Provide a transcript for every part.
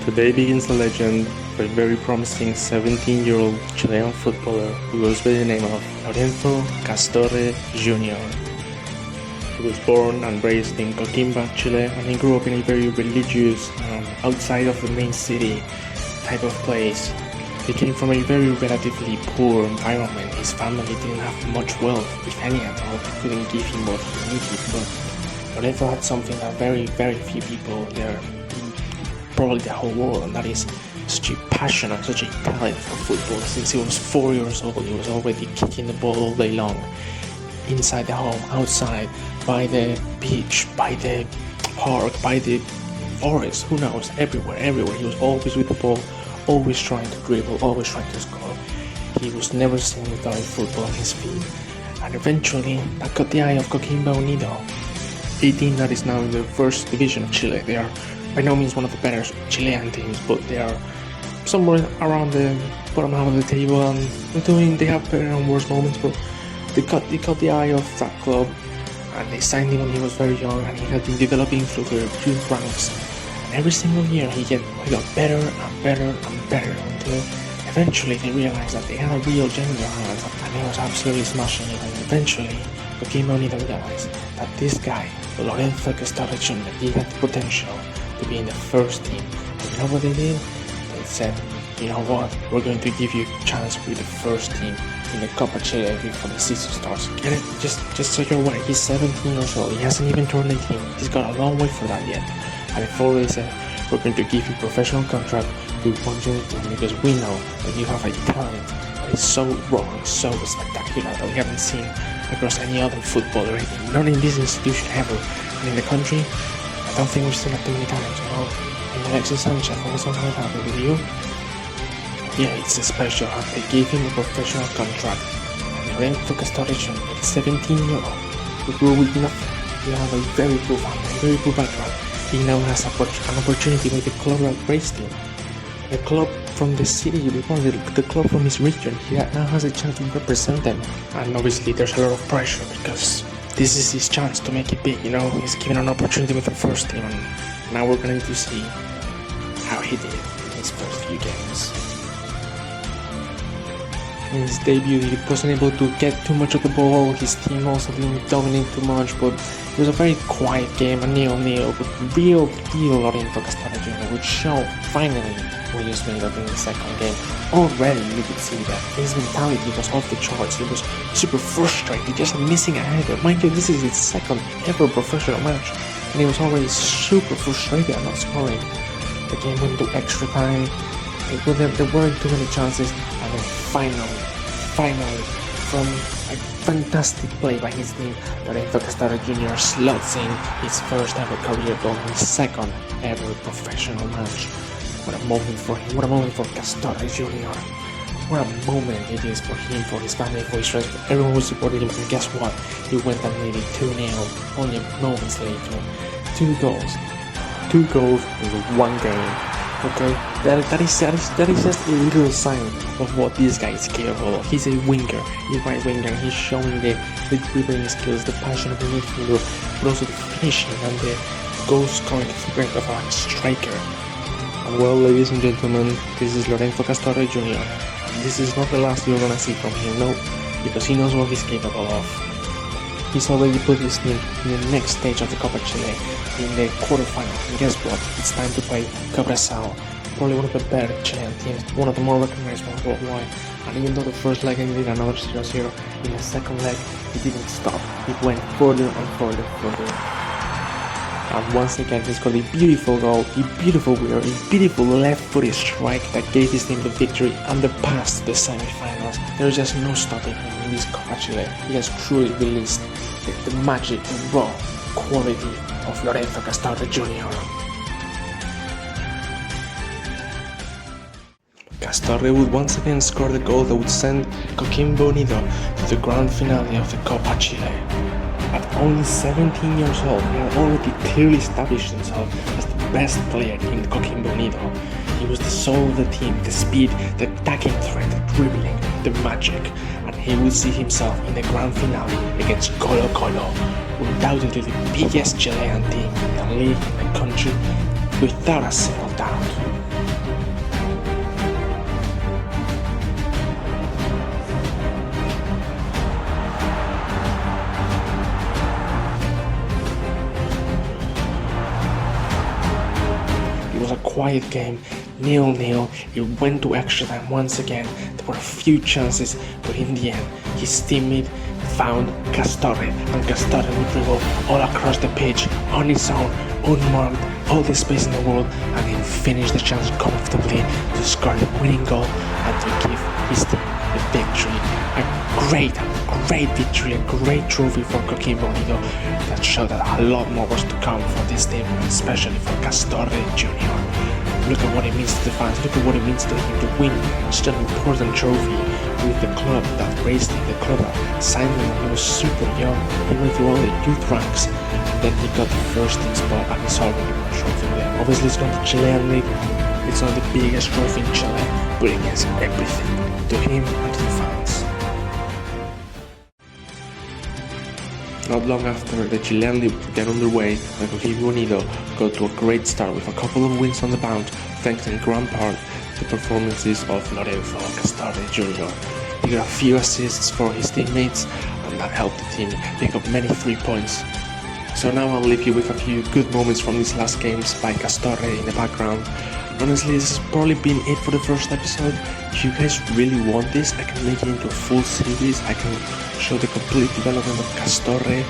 Today begins a legend of a very promising 17-year-old Chilean footballer who goes by the name of Lorenzo Castorre Jr. He was born and raised in Coquimbo, Chile, and he grew up in a very religious, outside of the main city type of place. He came from a very relatively poor environment. His family didn't have much wealth, if any at all. They couldn't give him what he needed, but Lorenzo had something that very few people there, probably the whole world, and that is such a passion and such a talent for football. Since he was 4 years old, he was already kicking the ball all day long, inside the home, outside, by the beach, by the park, by the forest, who knows, everywhere. He was always with the ball, always trying to dribble, always trying to score. He was never seen without a football on his feet. And eventually, that caught the eye of Coquimbo Unido, a team that is now in the first division of Chile. They are by no means one of the better Chilean teams, but they are somewhere around the bottom half of the table, and they have better and worse moments, but they caught the eye of that club, and they signed him when he was very young, and he had been developing through their youth ranks. And every single year he got better and better until eventually they realized that they had a real gem in their hands, and he was absolutely smashing it. And eventually Coquimbo Unido realized that this guy, Lorenzo Castorre Jr, he had the potential to be in the first team. And you know what they did? They said, you know what, we're going to give you a chance to be the first team in the Copa Chile before the season starts. Get it? Just so you're aware, he's 17 years old, he hasn't even turned 18, he's got a long way for that yet. And before they said, we're going to give you a professional contract, we want you in the team because we know that you have a talent that is so raw, so spectacular, that we haven't seen across any other footballer, not in this institution ever, and in the country. I don't think we've seen it too many times, you know. In Alexis Sanchez, when something like that with you, yeah, it's special. They gave him a professional contract, and Lorenzo Castorre Jr, the 17-year-old, who grew with nothing. He had a very poor family, a very poor background. He now has an opportunity with the club that raised him, the club from the city, the club from his region. He now has a chance to represent them, and obviously there's a lot of pressure because this is his chance to make it big, you know. He's given an opportunity with the first team, and now we're going to see how he did in his first few games. In his debut, he wasn't able to get too much of the ball, his team also didn't dominate too much, but it was a very quiet game, a 0-0, but real Lorenzo Castorre Jr. would show finally what he was made of in the second game. Already you could see that his mentality was off the charts. He was super frustrated, just missing a header. Mind you, this is his second ever professional match, and he was already super frustrated at not scoring. The game went to extra time, there weren't too many chances, and then finally, from a fantastic play by his team, Lorenzo Castorre Jr. slots in his first ever career goal in his second ever professional match. What a moment for him, what a moment for Castorre Jr. What a moment it is for him, for his family, for his friends, for everyone who supported him. And guess what? He went and made it 2-0 only moments later. Two goals in one game. Okay, that is just a little sign of what this guy is capable of. He's a winger, he's right winger. He's showing the dribbling skills, the passion of a midfielder, but also the finishing and the goal scoring threat of a striker. And well, ladies and gentlemen, this is Lorenzo Castorre Jr. And this is not the last you're gonna see from him, no, because he knows what he's capable of. He's already put his team in the next stage of the Copa Chile, in the quarterfinal. And guess what? It's time to play Cobresal, probably one of the better Chilean teams, one of the more recognized ones worldwide. And even though the first leg ended another 0-0, in the second leg he didn't stop. It went further and further. And once again he scored a beautiful goal, a beautiful winner, a beautiful left-footed strike that gave his team the victory and the pass to the semi-finals. There's just no stopping him in this Copa Chile. He has truly released the magic, the raw quality of Lorenzo Castorre Jr. Castorre would once again score the goal that would send Coquimbo Unido to the grand finale of the Copa Chile. At only 17 years old, he had already clearly established himself as the best player in Coquimbo Unido. He was the soul of the team, the speed, the attacking threat, the dribbling, the magic, and he will see himself in the grand finale against Colo Colo, undoubtedly the biggest Chilean team in the league in the country, without a single doubt. It was a quiet game, 0-0. It went to extra time once again. There were a few chances, but in the end, his teammate found Castorre, and Castorre would dribble all across the pitch on his own, unmarked, all the space in the world, and then finish the chance comfortably to score the winning goal and to give his team the victory. A great victory, a great trophy for Coquimbo Unido that showed that a lot more was to come for this team, especially for Castorre Jr. Look at what it means to the fans, look at what it means to him to win such an important trophy with the club that raised him, the club that signed him when he was super young. He went through all the youth ranks, and then he got the first team spot, and he's already won a trophy with them. Obviously it's not the Chilean league, it's not the biggest trophy in Chile, but it means everything to him and to the fans. Not long after the Chilean league would get underway, the Coquimbo Unido got to a great start with a couple of wins on the bounce, thanks in grand part to the performances of Lorenzo Castorre Jr. He got a few assists for his teammates, and that helped the team pick up many 3 points. So now I'll leave you with a few good moments from these last games by Castorre in the background. Honestly, this has probably been it for the first episode. If you guys really want this, I can make it into a full series. I can show the complete development of Castorre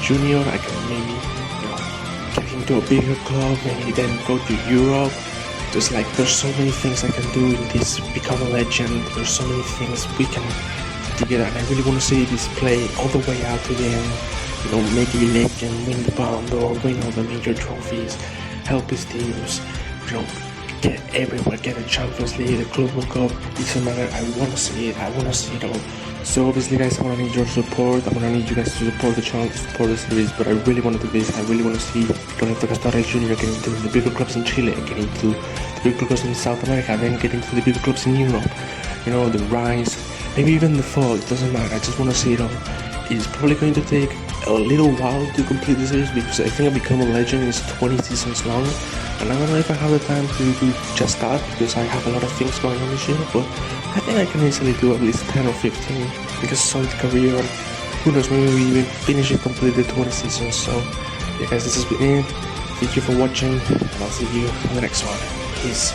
Jr. I can maybe, get him to a bigger club, maybe then go to Europe. There's so many things I can do in this Become a Legend. There's so many things we can do together, and I really want to see this play all the way out to the end. Make a legend, win the BAL, win all the major trophies, help his teams, get everywhere, get a Champions League, the Club World Cup. It doesn't matter. I want to see it. I want to see it all. So obviously, guys, I'm gonna need your support. I'm gonna need you guys to support the channel, to support the series. But I really want to do this. I really want to see Lorenzo Castorre Jr. get into the bigger clubs in Chile, get into the bigger clubs in South America, then get into the bigger clubs in Europe. The rise, maybe even the fall. It doesn't matter. I just want to see it all. It's probably going to take a little while to complete the series because I think I Become a Legend is 20 seasons long, and I don't know if I have the time to do just that because I have a lot of things going on this year, but I think I can easily do at least 10 or 15 because solid career, and who knows, maybe we even finish it completely 20 seasons. So yeah guys, this has been it. Thank you for watching, and I'll see you on the next one. Peace.